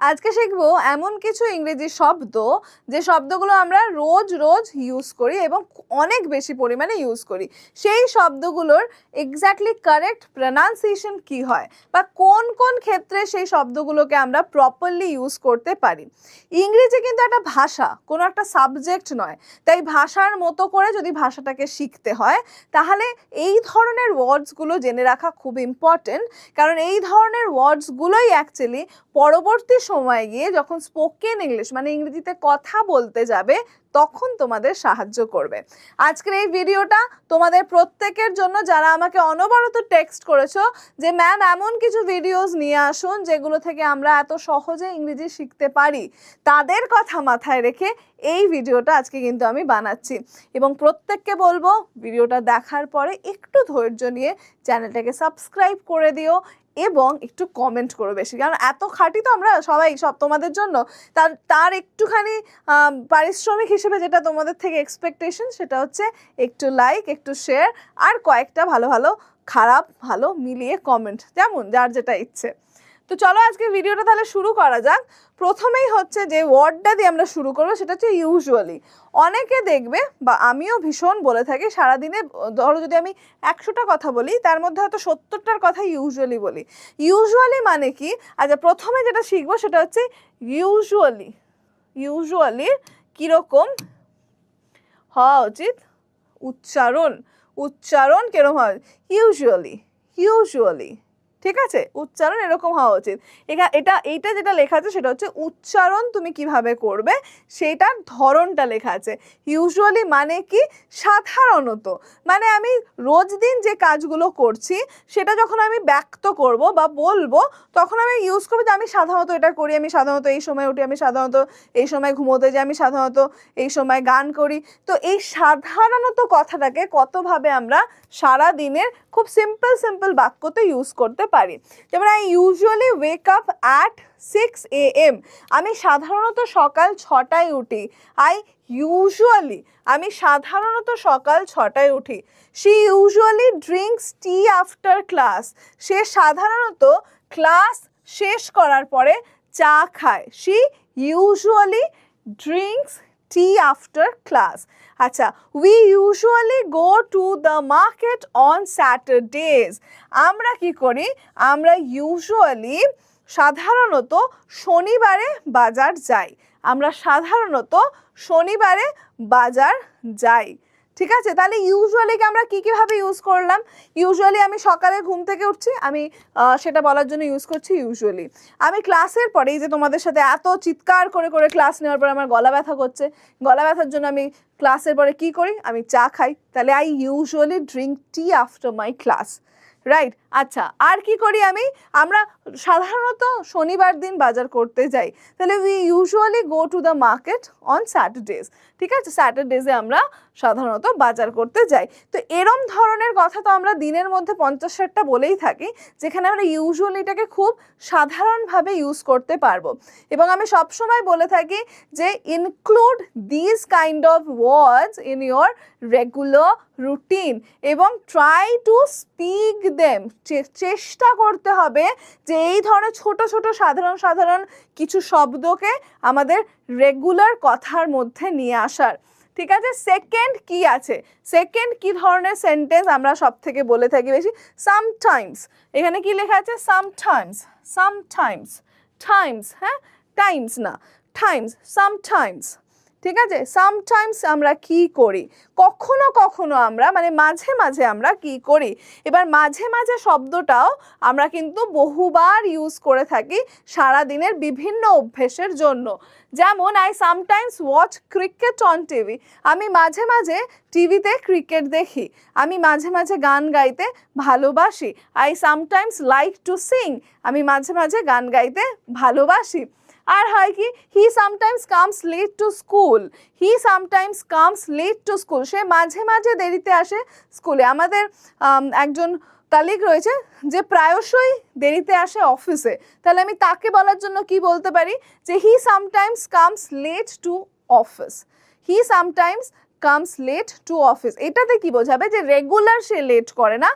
আজকে শিখবো এমন কিছু ইংরেজি শব্দ যে শব্দগুলো আমরা রোজ রোজ ইউজ করি এবং অনেক বেশি পরিমাণে ইউজ করি। সেই শব্দগুলোর এক্স্যাক্টলি কারেক্ট প্রনাউন্সিয়েশন কি হয় বা কোন কোন ক্ষেত্রে সেই শব্দগুলোকে আমরা প্রপারলি ইউজ করতে পারি। ইংরেজি কিন্তু একটা ভাষা, কোনো একটা সাবজেক্ট নয়। তাই ভাষার মতো করে যদি ভাষাটাকে শিখতে হয় তাহলে এই ধরনের ওয়ার্ডসগুলো জেনে রাখা খুব ইম্পর্টেন্ট, কারণ এই ধরনের ওয়ার্ডসগুলোই অ্যাকচুয়ালি পরবর্তী সময়ে গিয়ে যখন স্পোকেন ইংলিশ মানে ইংরেজিতে কথা বলতে যাবে তখন তোমাদের সাহায্য করবে। আজকের এই ভিডিওটা তোমাদের প্রত্যেকের জন্য যারা আমাকে অনবরত টেক্সট করেছো যে ম্যাম এমন কিছু ভিডিওস নিয়ে আসুন যেগুলো থেকে আমরা এত সহজে ইংরেজি শিখতে পারি, তাদের কথা মাথায় রেখে এই ভিডিওটা আজকে কিন্তু আমি বানাচ্ছি। এবং প্রত্যেককে বলবো ভিডিওটা দেখার পরে একটু ধৈর্য নিয়ে চ্যানেলটাকে সাবস্ক্রাইব করে দিও এবং একটু কমেন্ট করো বেশি, কারণ এত খাটি তো আমরা সবাই সব তোমাদের জন্য, তার একটুখানি পারিশ্রমিক হিসেবে যেটা তোমাদের থেকে এক্সপেকটেশন সেটা হচ্ছে একটু লাইক, একটু শেয়ার আর কয়েকটা ভালো ভালো খারাপ ভালো মিলিয়ে কমেন্ট, যেমন যার যেটা ইচ্ছে। তো চলো আজকে ভিডিওটা তাহলে শুরু করা যাক। প্রথমেই হচ্ছে যে ওয়ার্ডটা দিয়ে আমরা শুরু করবো সেটা হচ্ছে ইউজুয়ালি। অনেকে দেখবে বা আমিও ভীষণ বলে থাকি সারাদিনে, ধরো যদি আমি 100টা কথা বলি তার মধ্যে হয়তো 70টার কথা ইউজুয়ালি বলি। ইউজুয়ালি মানে কি? আচ্ছা, প্রথমে যেটা শিখবো সেটা হচ্ছে ইউজুয়ালি। ইউজুয়ালি কীরকম হওয়া উচিত? উচ্চারণ কিরকম হয়? ইউজুয়ালি, ইউজুয়ালি, ঠিক আছে? উচ্চারণ এরকম হওয়া উচিত। এইটা যেটা লেখা আছে সেটা হচ্ছে উচ্চারণ তুমি কিভাবে করবে সেইটার ধরনটা লেখা আছে। ইউজুয়ালি মানে কি? সাধারণত, মানে আমি রোজ দিন যে কাজগুলো করছি সেটা যখন আমি ব্যক্ত করব বা বলবো তখন আমি ইউজ করবো যে আমি সাধারণত এটা করি, আমি সাধারণত এই সময় উঠি, আমি সাধারণত এই সময় ঘুমোতে যাই, আমি সাধারণত এই সময় গান করি। তো এই সাধারণত কথাটাকে কতভাবে আমরা সারা দিনের খুব সিম্পল বাক্যতে ইউজ করতে পারি। যেমন I usually wake up at 6 AM। আমি সাধারণত সকাল 6টায় উঠি। আমি সাধারণত সকাল 6টায় উঠি। She usually drinks tea after class. সে সাধারণত ক্লাস শেষ করার পরে চা খায়। শি ইউজুয়ালি ড্রিঙ্কস tea after class. আচ্ছা, we usually go to the market on Saturdays. আমরা কি করি? আমরা ইউজুয়ালি সাধারণত শনিবারে বাজার যাই। আমরা সাধারণত শনিবারে বাজার যাই। ঠিক আছে, তাহলে ইউজুয়ালিকে আমরা কীভাবে ইউজ করলাম? ইউজুয়ালি আমি সকালে ঘুম থেকে উঠছি, আমি সেটা বলার জন্য ইউজ করছি ইউজুয়ালি। আমি ক্লাসের পরে এই যে তোমাদের সাথে এত চিৎকার করে করে ক্লাস নেওয়ার পর আমার গলা ব্যথা করছে, গলা ব্যথার জন্য আমি ক্লাসের পরে কি করি? আমি চা খাই। তাহলে I usually drink tea after my class, right? আচ্ছা, আর কি করি? আমরা সাধারণত শনিবার দিন বাজার করতে যাই। তাহলে we usually go to the market on স্যাটারডেজ। ঠিক আছে, স্যাটারডেজে আমরা সাধারণত বাজার করতে যাই। তো এরম ধরনের কথা তো আমরা দিনের মধ্যে 50-60টা বলেই থাকি, যেখানে আমরা ইউজুয়ালিটাকে খুব সাধারণভাবে ইউজ করতে পারবো। এবং আমি সবসময় বলে থাকি যে include this kind of words in your regular routine এবং ট্রাই টু স্পিক দেম। চেষ্টা করতে হবে যে এই ধরনের ছোট ছোট সাধারণ কিছু শব্দকে আমাদের রেগুলার কথার মধ্যে নিয়ে আসার। ঠিক আছে, সেকেন্ড কি আছে? সেকেন্ড কি ধরনের সেন্টেন্স আমরা সব থেকে বলে থাকি বেশি? সামটাইমস। এখানে কি লেখা আছে? সামটাইমস, সামটাইমস, টাইমস, হ্যাঁ, টাইমস না, টাইমস, সামটাইমস। ঠিক আছে, সামটাইমস আমরা কি করি? কখনো কখনো আমরা, মানে মাঝে মাঝে আমরা কি করি? এবার মাঝে মাঝে শব্দটাও আমরা কিন্তু বহুবার ইউজ করে থাকি সারাদিনের বিভিন্ন অভ্যেসের জন্য। যেমন I sometimes watch cricket on TV. আমি মাঝে মাঝে টিভিতে ক্রিকেট দেখি। আমি মাঝে মাঝে গান গাইতে ভালোবাসি। I sometimes like to sing. আমি মাঝে মাঝে গান গাইতে ভালোবাসি। আর হয় কি? He sometimes comes late to school. He sometimes comes late to school. সে মাঝে মাঝে দেরিতে আসে স্কুলে। আমাদের একজন কালিগ রয়েছে যে প্রায়শই দেরিতে আসে অফিসে। তাহলে আমি তাকে বলার জন্য কি বলতে পারি? যে he sometimes comes late to office. He sometimes comes late to office. এটাতে কি বোঝাবে? যে রেগুলার সে লেট করে না,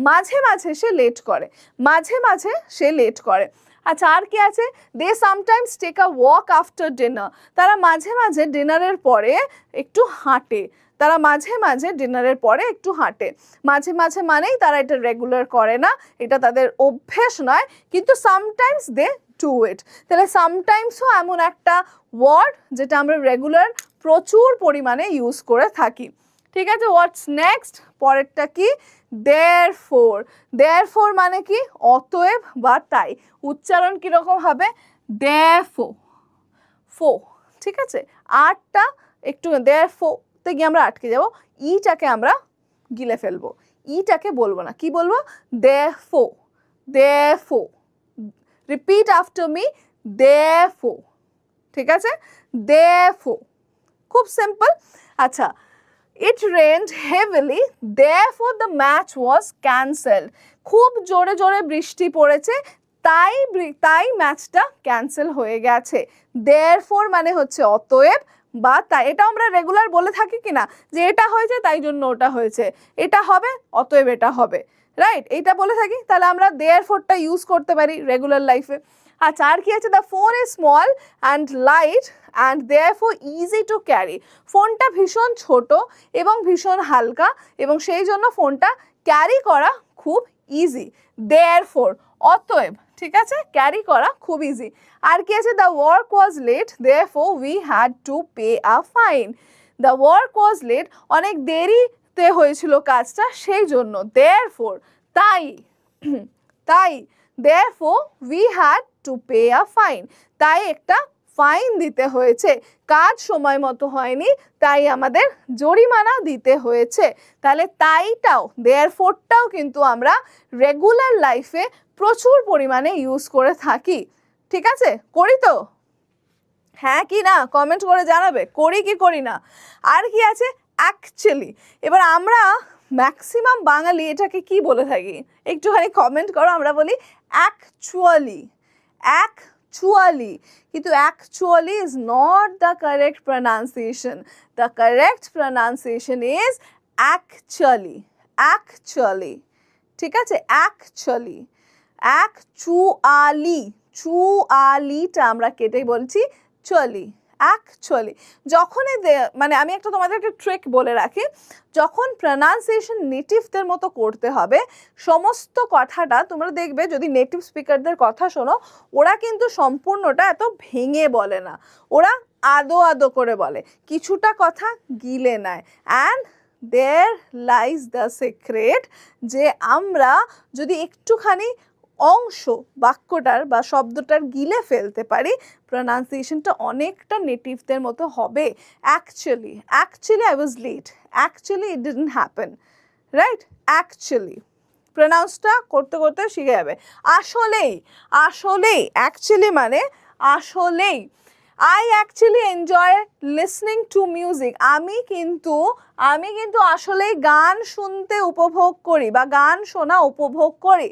মাঝে মাঝে সে লেট করে, মাঝে মাঝে সে লেট করে। আচ্ছা আর কি আছে, they sometimes take a walk after dinner, তারা মাঝে মাঝে ডিনারের পরে একটু হাঁটে, তারা মাঝে মাঝে ডিনারের পরে একটু হাঁটে। মাঝে মাঝে মানেই তারা এটা রেগুলার করে না, এটা তাদের অভ্যেস নয়, কিন্তু সামটাইমস দে ডু ইট। তাহলে সামটাইমসও এমন একটা ওয়ার্ড যেটা আমরা রেগুলার প্রচুর পরিমাণে ইউজ করে থাকি। ঠিক আছে, হোয়াটস নেক্সট, পরেরটা কি, দেয়ারফোর। দেয়ারফোর মানে কি, অতএব বা তাই। উচ্চারণ কীরকম হবে, দেয়ারফোর, ফো, ঠিক আছে। আরটা একটু দেয়ারফোরতে গিয়ে আমরা আটকে যাব, ইটাকে আমরা গিলে ফেলবো, ইটাকে বলবো না, কি বলবো, therefore, therefore. Repeat after me, therefore, ঠিক আছে, দেয়ারফোর, খুব সিম্পল। আচ্ছা, it rained heavily, therefore the match was cancelled. খুব জোরে জোরে বৃষ্টি পড়েছে, তাই ম্যাচটা ক্যান্সেল হয়ে গেছে। therefore মানে হচ্ছে অতএব বা তাই। এটা আমরা রেগুলার বলে থাকি কিনা, যে এটা হয়েছে তাই জন্য ওটা হয়েছে, এটা হবে অতএব এটা হবে, রাইট, এইটা বলে থাকি। তাহলে আমরা therefore-টা ইউজ করতে পারি রেগুলার লাইফে। আচ্ছা আর কি আছে, the phone is small and light and therefore easy to carry. ফোনটা ভীষণ ছোট এবং ভীষণ হালকা এবং সেই জন্য ফোনটা ক্যারি করা খুব ইজি। দেয়ারফোর অতএব, ঠিক আছে, ক্যারি করা খুব ইজি। আর কি আছে, the work was late therefore we had to pay a fine. The work was late, অনেক দেরিতে হয়েছিল কাজটা, সেই জন্য, দেয়ারফোর তাই, তাই, therefore we had to pay a fine, তাই একটা ফাইন দিতে হয়েছে, কাজ সময় মতো হয়নি তাই আমাদের জরিমানা দিতে হয়েছে। তাহলে তাইটাও, দেয়ারফোরটাও কিন্তু আমরা রেগুলার লাইফে প্রচুর পরিমাণে ইউজ করে থাকি। ঠিক আছে, করি তো, হ্যাঁ কি না কমেন্ট করে জানাবে, করি কি করি না। আর কি আছে, অ্যাকচুয়ালি। এবার আমরা ম্যাক্সিমাম বাঙালি এটাকে কি বলে থাকি, একটুখানি কমেন্ট করো। আমরা বলি অ্যাকচুয়ালি, অ্যাকচুয়ালি, কিন্তু actually is not the correct pronunciation. The correct pronunciation is actually, actually, ঠিক আছে, অ্যাকচুয়ালি। অ্যাকচুয়ালি, চুয়ালিটা আমরা কেটে বলছি চলি, অ্যাকচুয়ালি। যখনই মানে আমি একটা তোমাদেরকে ট্রিক বলে রাখি, যখন প্রনাউন্সিয়েশন নেটিভদের মতো করতে হবে, সমস্ত কথাটা তোমরা দেখবে, যদি নেটিভ স্পিকারদের কথা শোনো, ওরা কিন্তু সম্পূর্ণটা এত ভেঙে বলে না, ওরা আদো আদো করে বলে, কিছুটা কথা গিলে নেয়। And there lies the secret, যে আমরা যদি একটুখানি অংশ বাক্যটার বা শব্দটার গিলে ফেলতে পারি, প্রনাউন্সিয়েশনটা অনেকটা নেটিভদের মতো হবে। Actually, actually I was late, actually it didn't happen, right, actually প্রনাউন্সটা করতে করতে শিখে যাবে। আসলেই, আসলেই, অ্যাকচুয়ালি মানে আসলেই। I actually enjoy listening to music. আমি কিন্তু আসলেই গান শুনতে উপভোগ করি বা গান শোনা উপভোগ করি।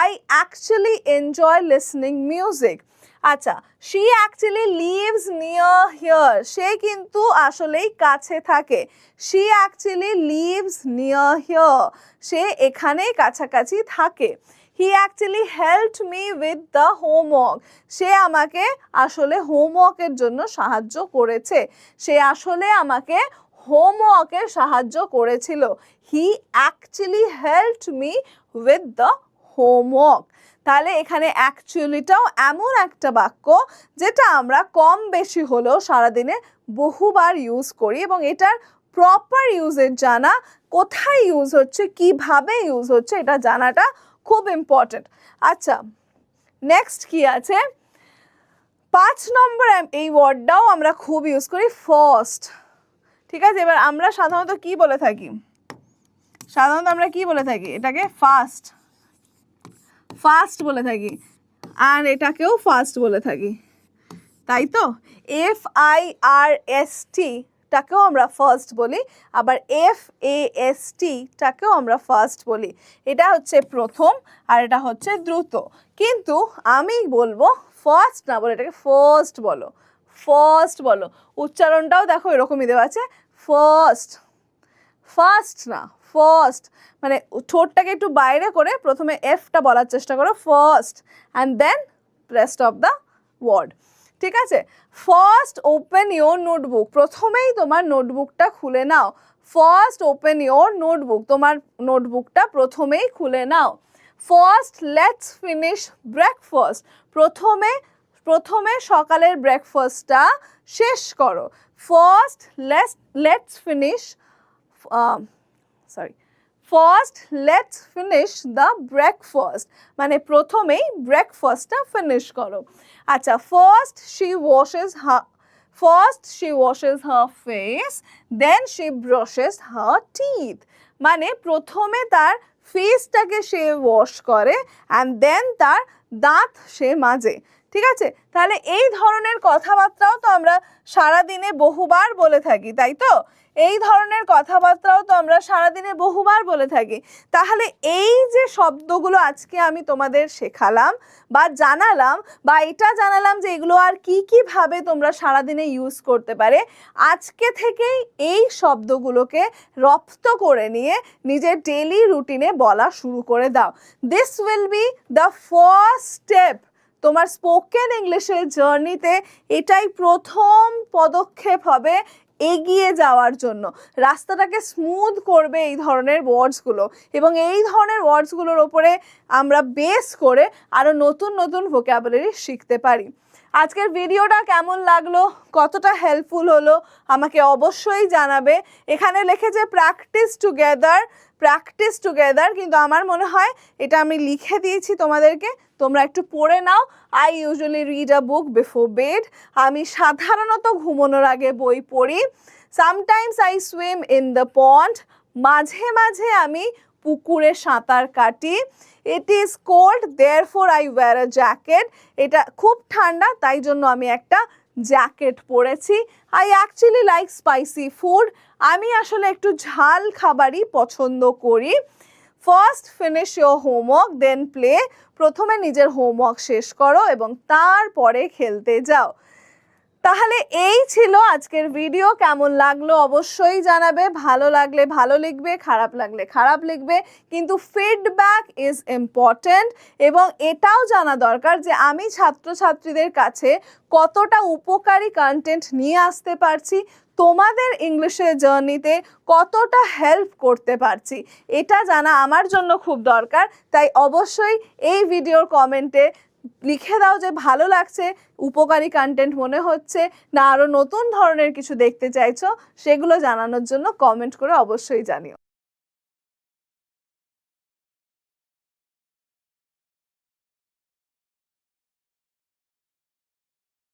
I actually enjoy listening music. আচ্ছা, she actually lives near here. সে কিন্তু আসলেই কাছে থাকে। She actually lives near here. সে এখানেই কাছাকাছি থাকে। He actually helped me with the homework. সে আমাকে আসলে হোমওয়ার্কের জন্য সাহায্য করেছে। সে আসলে আমাকে হোমওয়ার্কের সাহায্য করেছিল। He actually helped me with the homework. তাহলে এখানে অ্যাকচুয়ালিটাও এমন একটা বাক্য যেটা আমরা কম বেশি হলেও সারাদিনে বহুবার ইউজ করি, এবং এটার প্রপার ইউজের জানা, কোথায় ইউজ হচ্ছে, কিভাবে ইউজ হচ্ছে, এটা জানাটা খুব ইম্পর্টেন্ট। আচ্ছা, নেক্সট কি আছে, 5 নম্বর এই ওয়ার্ডটাও আমরা খুব ইউজ করি, ফার্স্ট। ঠিক আছে, এবার আমরা সাধারণত কি বলে থাকি, সাধারণত আমরা কি বলে থাকি, এটাকে ফাস্ট, ফাস্ট বলে থাকি, আর এটাকেও ফাস্ট বলে থাকি, তাই তো। FIRST টাকেও আমরা ফার্স্ট বলি, আবার FAST টাকেও আমরা ফার্স্ট বলি। এটা হচ্ছে প্রথম আর এটা হচ্ছে দ্রুত, কিন্তু আমি বলবো ফার্স্ট না বলে এটাকে ফার্স্ট বলো, ফার্স্ট বলো। উচ্চারণটাও দেখো এরকমই দেওয়া আছে, ফার্স্ট, ফার্স্ট না ফার্স্ট, মানে ঠোঁটটাকে একটু বাইরে করে প্রথমে এফটা বলার চেষ্টা করো, first, and then rest of the word. ঠিক আছে, ফার্স্ট ওপেন ইয়োর নোটবুক, প্রথমেই তোমার নোটবুকটা খুলে নাও। ফার্স্ট ওপেন ইয়োর নোটবুক, তোমার নোটবুকটা প্রথমেই খুলে নাও। ফার্স্ট লেটস ফিনিশ ব্রেকফাস্ট, প্রথমে সকালের ব্রেকফাস্টটা শেষ করো। First let's finish first let's finish the breakfast, মানে প্রথমেই ব্রেকফাস্টটা ফিনিশ করো। আচ্ছা, first she washes her face, then she brushes her teeth, মানে প্রথমে তার ফেসটাকে সে ওয়াশ করে অ্যান্ড দেন তার দাঁত সে মাজে। ঠিক আছে, তাহলে এই ধরনের কথাবার্তাও তো আমরা সারাদিনে বহুবার বলে থাকি, তাই তো? এই ধরনের কথাবার্তাও তো আমরা সারাদিনে বহুবার বলে থাকি। তাহলে এই যে শব্দগুলো আজকে আমি তোমাদের শেখালাম বা জানালাম, বা এটা জানালাম যে এগুলো আর কীভাবে তোমরা সারাদিনে ইউজ করতে পারে, আজকে থেকেই এই শব্দগুলোকে রপ্ত করে নিয়ে নিজের ডেইলি রুটিনে বলা শুরু করে দাও। This will be the first step তোমার স্পোকেন ইংলিশের জার্নিতে। এটাই প্রথম পদক্ষেপ হবে এগিয়ে যাওয়ার জন্য, রাস্তাটাকে স্মুথ করবে এই ধরনের ওয়ার্ডসগুলো, এবং এই ধরনের ওয়ার্ডসগুলোর ওপরে আমরা বেস করে আরও নতুন নতুন ভোক্যাবুলারি শিখতে পারি। আজকের ভিডিওটা কেমন লাগলো, কতটা হেল্পফুল হলো আমাকে অবশ্যই জানাবে। এখানে লিখেছে প্র্যাকটিস টুগেদার, কিন্তু আমার মনে হয় এটা আমি লিখে দিয়েছি তোমাদেরকে, তোমরা একটু পড়ে নাও। I usually read a book before bed, আমি সাধারণত ঘুমানোর আগে বই পড়ি। Sometimes I swim in the pond, মাঝে মাঝে আমি পুকুরে সাঁতার কাটি। It is cold therefore I wear a jacket, এটা খুব ঠান্ডা তাই জন্য আমি একটা জ্যাকেট পরেছি। I actually like spicy food, আমি আসলে একটু ঝাল খাবারই পছন্দ করি। First finish your homework then play, প্রথমে নিজের হোমওয়ার্ক শেষ করো এবং তারপরে খেলতে যাও। তাহলে এই ছিল আজকের ভিডিও। কেমন লাগলো অবশ্যই জানাবে, ভালো লাগলে ভালো লিখবে, খারাপ লাগলে খারাপ লিখবে, কিন্তু ফিডব্যাক ইজ ইম্পর্ট্যান্ট। এবং এটাও জানা দরকার যে আমি ছাত্রছাত্রীদের কাছে কতটা উপকারী কন্টেন্ট নিয়ে আসতে পারছি, তোমাদের ইংলিশের জার্নিতে কতটা হেল্প করতে পারছি, এটা জানা আমার জন্য খুব দরকার। তাই অবশ্যই এই ভিডিওর কমেন্টে লিখে দাও যে ভালো লাগছে, উপকারী কন্টেন্ট মনে হচ্ছে, না আরও নতুন ধরনের কিছু দেখতে চাইছো, সেগুলো জানানোর জন্য কমেন্ট করে অবশ্যই জানিও।